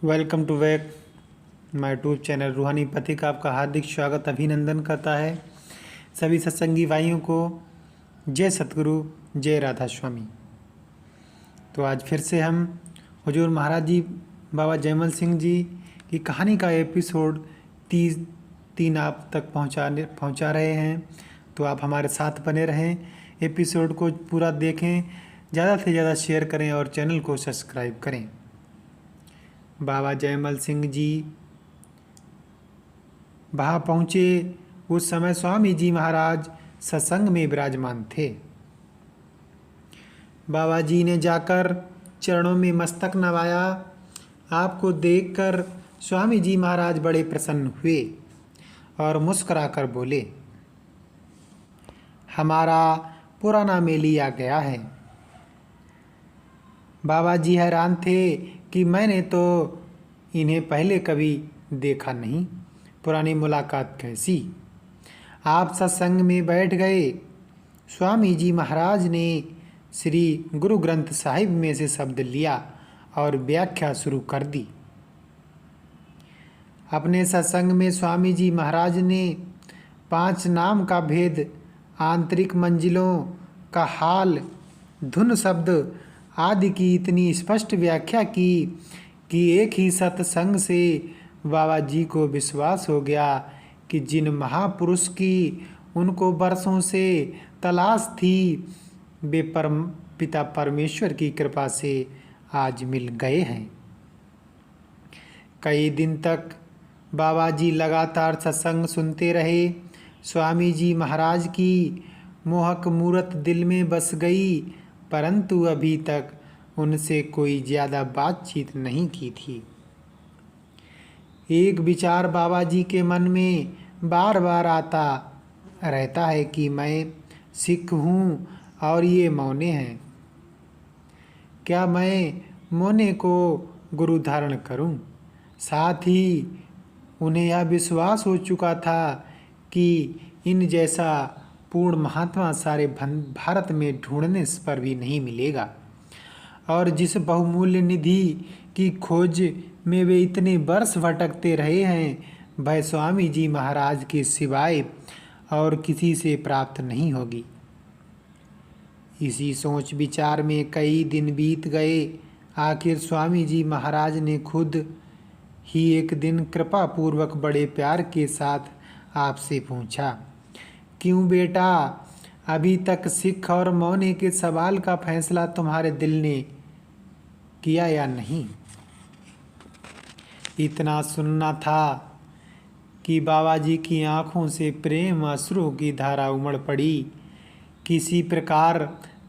Welcome to back my YouTube channel रूहानी पति का आपका हार्दिक स्वागत अभिनंदन करता है। सभी सत्संगी भाइयों को जय सतगुरु, जय राधा स्वामी। तो आज फिर से हम हुजूर महाराज जी बाबा जयमल सिंह जी की कहानी का एपिसोड 3 आप तक पहुंचा रहे हैं। तो आप हमारे साथ बने रहें, एपिसोड को पूरा देखें, ज़्यादा से ज़्यादा शेयर करें और चैनल को सब्सक्राइब करें। बाबा जयमल सिंह जी वहाँ पहुँचे। उस समय स्वामी जी महाराज सत्संग में विराजमान थे। बाबा जी ने जाकर चरणों में मस्तक नवाया। आपको देखकर स्वामी जी महाराज बड़े प्रसन्न हुए और मुस्कुराकर बोले, हमारा पुराना मेली आ गया है। बाबा जी हैरान थे कि मैंने तो इन्हें पहले कभी देखा नहीं, पुरानी मुलाकात कैसी। आप सत्संग में बैठ गए। स्वामी जी महाराज ने श्री गुरु ग्रंथ साहिब में से शब्द लिया और व्याख्या शुरू कर दी। अपने सत्संग में स्वामी जी महाराज ने 5 नाम का भेद, आंतरिक मंजिलों का हाल, धुन शब्द आदि की इतनी स्पष्ट व्याख्या की कि एक ही सत्संग से बाबा जी को विश्वास हो गया कि जिन महापुरुष की उनको बरसों से तलाश थी वे पिता परमेश्वर की कृपा से आज मिल गए हैं। कई दिन तक बाबा जी लगातार सत्संग सुनते रहे। स्वामी जी महाराज की मोहक मूरत दिल में बस गई, परंतु अभी तक उनसे कोई ज़्यादा बातचीत नहीं की थी। एक विचार बाबा जी के मन में बार बार आता रहता है कि मैं सिख हूँ और ये मौने हैं। क्या मैं मौने को गुरु धारण करूँ? साथ ही उन्हें यह विश्वास हो चुका था कि इन जैसा पूर्ण महात्मा सारे भारत में ढूंढने पर भी नहीं मिलेगा, और जिस बहुमूल्य निधि की खोज में वे इतने वर्ष भटकते रहे हैं, वह स्वामी जी महाराज के सिवाय और किसी से प्राप्त नहीं होगी। इसी सोच विचार में कई दिन बीत गए। आखिर स्वामी जी महाराज ने खुद ही एक दिन कृपा पूर्वक बड़े प्यार के साथ आपसे पूछा, क्यों बेटा, अभी तक सिख और मौने के सवाल का फैसला तुम्हारे दिल ने किया या नहीं? इतना सुनना था कि बाबा जी की आंखों से प्रेम अश्रु की धारा उमड़ पड़ी। किसी प्रकार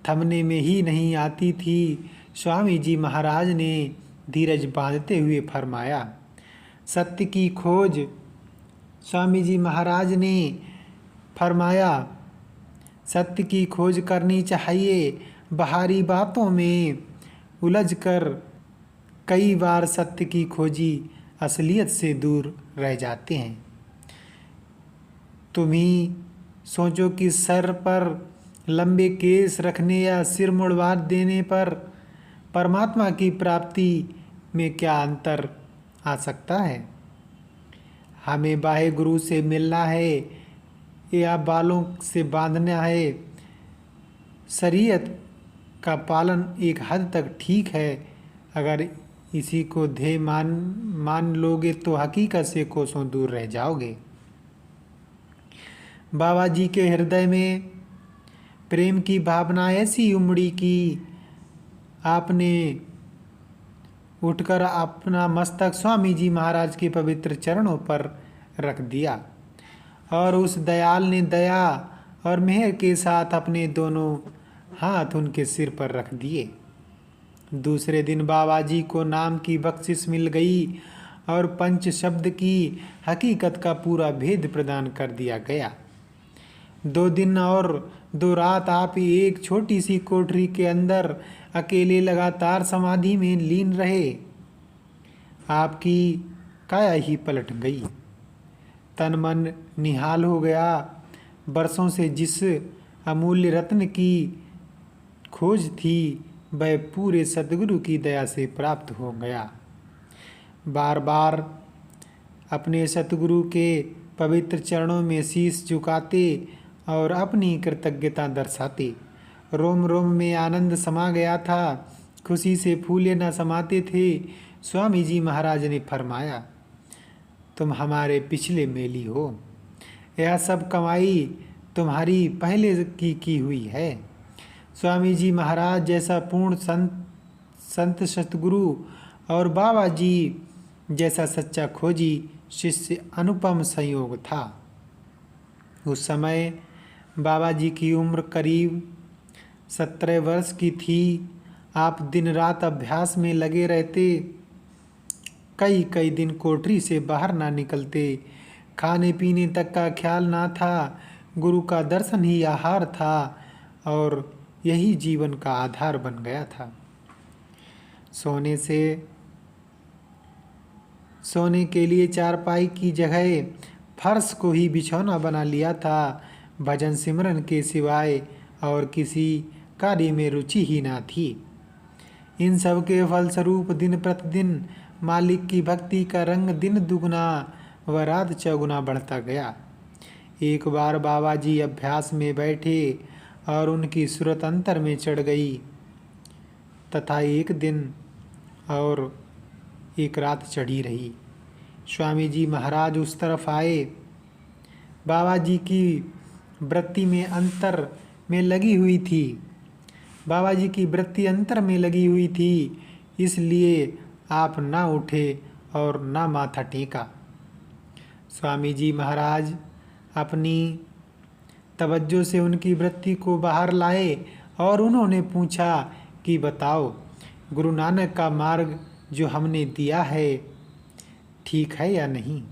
थमने में ही नहीं आती थी। स्वामी जी महाराज ने धीरज बांधते हुए फरमाया, सत्य की खोज। स्वामी जी महाराज ने फरमाया, सत्य की खोज करनी चाहिए। बाहरी बातों में उलझकर कई बार सत्य की खोजी असलियत से दूर रह जाते हैं। तुम ही सोचो कि सर पर लंबे केस रखने या सिर मुड़वा देने पर परमात्मा की प्राप्ति में क्या अंतर आ सकता है। हमें बाह्य गुरु से मिलना है या बालों से बांधना है। शरीयत का पालन एक हद तक ठीक है। अगर इसी को ध्येय मान लोगे तो हकीकत से कोसों दूर रह जाओगे। बाबा जी के हृदय में प्रेम की भावना ऐसी उमड़ी कि आपने उठकर अपना मस्तक स्वामी जी महाराज के पवित्र चरणों पर रख दिया और उस दयाल ने दया और मेहर के साथ अपने दोनों हाथ उनके सिर पर रख दिए। दूसरे दिन बाबा जी को नाम की बख्शिश मिल गई और पंच शब्द की हकीकत का पूरा भेद प्रदान कर दिया गया। 2 दिन और 2 रात आप एक छोटी सी कोठरी के अंदर अकेले लगातार समाधि में लीन रहे। आपकी काया ही पलट गई, तन मन निहाल हो गया। बरसों से जिस अमूल्य रत्न की खोज थी वह पूरे सदगुरु की दया से प्राप्त हो गया। बार बार अपने सतगुरु के पवित्र चरणों में शीश झुकाते और अपनी कृतज्ञता दर्शाते। रोम रोम में आनंद समा गया था, खुशी से फूले न समाते थे। स्वामी जी महाराज ने फरमाया, तुम हमारे पिछले मेली हो, यह सब कमाई तुम्हारी पहले की हुई है। स्वामी जी महाराज जैसा पूर्ण संत सतगुरु और बाबा जी जैसा सच्चा खोजी शिष्य अनुपम संयोग था। उस समय बाबा जी की उम्र करीब 17 वर्ष की थी। आप दिन रात अभ्यास में लगे रहते, कई कई दिन कोठरी से बाहर ना निकलते। खाने पीने तक का ख्याल ना था, गुरु का दर्शन ही आहार था और यही जीवन का आधार बन गया था। सोने के लिए चारपाई की जगह फर्श को ही बिछौना बना लिया था। भजन सिमरन के सिवाय और किसी कार्य में रुचि ही ना थी। इन सब के फलस्वरूप दिन प्रतिदिन मालिक की भक्ति का रंग दिन दुगना व रात चौगुना बढ़ता गया। एक बार बाबा जी अभ्यास में बैठे और उनकी सूरत अंतर में चढ़ गई तथा एक दिन और एक रात चढ़ी रही। स्वामी जी महाराज उस तरफ आए। बाबा जी की वृत्ति में अंतर में लगी हुई थी। बाबा जी की वृत्ति अंतर में लगी हुई थी, इसलिए आप ना उठे और ना माथा टेका। स्वामी जी महाराज अपनी तवज्जो से उनकी वृत्ति को बाहर लाए और उन्होंने पूछा कि बताओ, गुरु नानक का मार्ग जो हमने दिया है ठीक है या नहीं।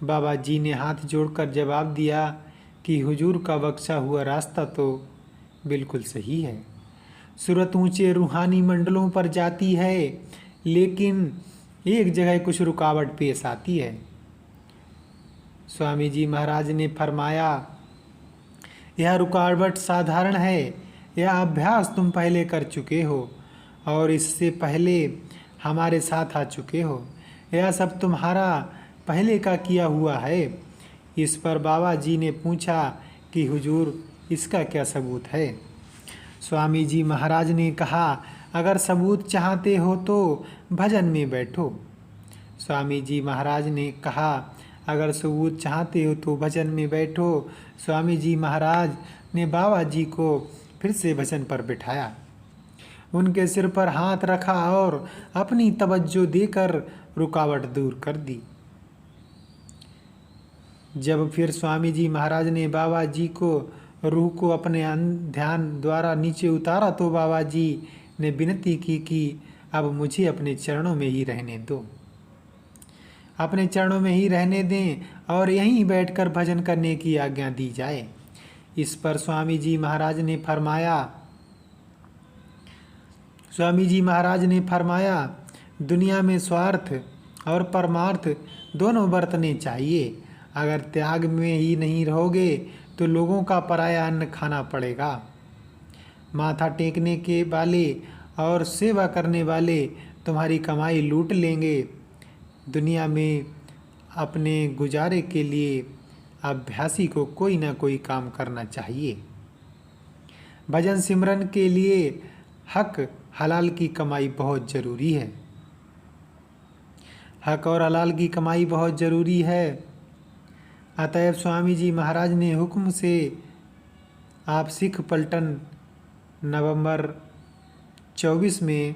बाबा जी ने हाथ जोड़कर जवाब दिया कि हुजूर का बख्शा हुआ रास्ता तो बिल्कुल सही है। सूरत ऊंचे रूहानी मंडलों पर जाती है, लेकिन एक जगह कुछ रुकावट पेश आती है। स्वामी जी महाराज ने फरमाया, यह रुकावट साधारण है। यह अभ्यास तुम पहले कर चुके हो और इससे पहले हमारे साथ आ चुके हो। यह सब तुम्हारा पहले का किया हुआ है। इस पर बाबा जी ने पूछा कि हुजूर, इसका क्या सबूत है। स्वामी जी महाराज ने कहा, अगर सबूत चाहते हो तो भजन में बैठो। स्वामी जी महाराज ने कहा, अगर सबूत चाहते हो तो भजन में बैठो। स्वामी जी महाराज ने बाबा जी को फिर से भजन पर बिठाया, उनके सिर पर हाथ रखा और अपनी तवज्जो देकर रुकावट दूर कर दी। जब फिर स्वामी जी महाराज ने बाबा जी को रूह को अपने ध्यान द्वारा नीचे उतारा तो बाबा जी ने विनती की कि अब मुझे अपने चरणों में ही रहने दो, अपने चरणों में ही रहने दें और यहीं बैठकर भजन करने की आज्ञा दी जाए। इस पर स्वामी जी महाराज ने फरमाया, दुनिया में स्वार्थ और परमार्थ दोनों बरतने चाहिए। अगर त्याग में ही नहीं रहोगे तो लोगों का पराया अन्न खाना पड़ेगा। माथा टेकने के वाले और सेवा करने वाले तुम्हारी कमाई लूट लेंगे। दुनिया में अपने गुजारे के लिए अभ्यासी को कोई ना कोई काम करना चाहिए। भजन सिमरन के लिए हक हलाल की कमाई बहुत ज़रूरी है। हक और हलाल की कमाई बहुत ज़रूरी है। अतएव स्वामी जी महाराज ने हुक्म से आप सिख पलटन नवंबर 24 में,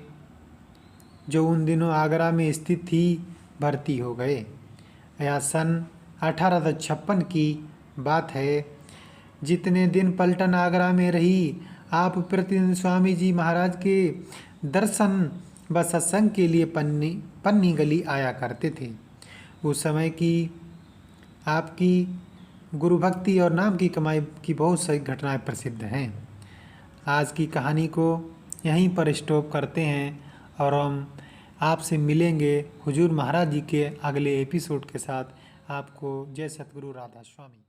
जो उन दिनों आगरा में स्थित थी, भर्ती हो गए। यह सन 1856 की बात है। जितने दिन पलटन आगरा में रही, आप प्रतिदिन स्वामी जी महाराज के दर्शन व सत्संग के लिए पन्नी गली आया करते थे। उस समय की आपकी गुरु भक्ति और नाम की कमाई की बहुत सारी घटनाएं प्रसिद्ध हैं। आज की कहानी को यहीं पर स्टॉप करते हैं और हम आपसे मिलेंगे हुजूर महाराज जी के अगले एपिसोड के साथ। आपको जय सतगुरु राधा स्वामी।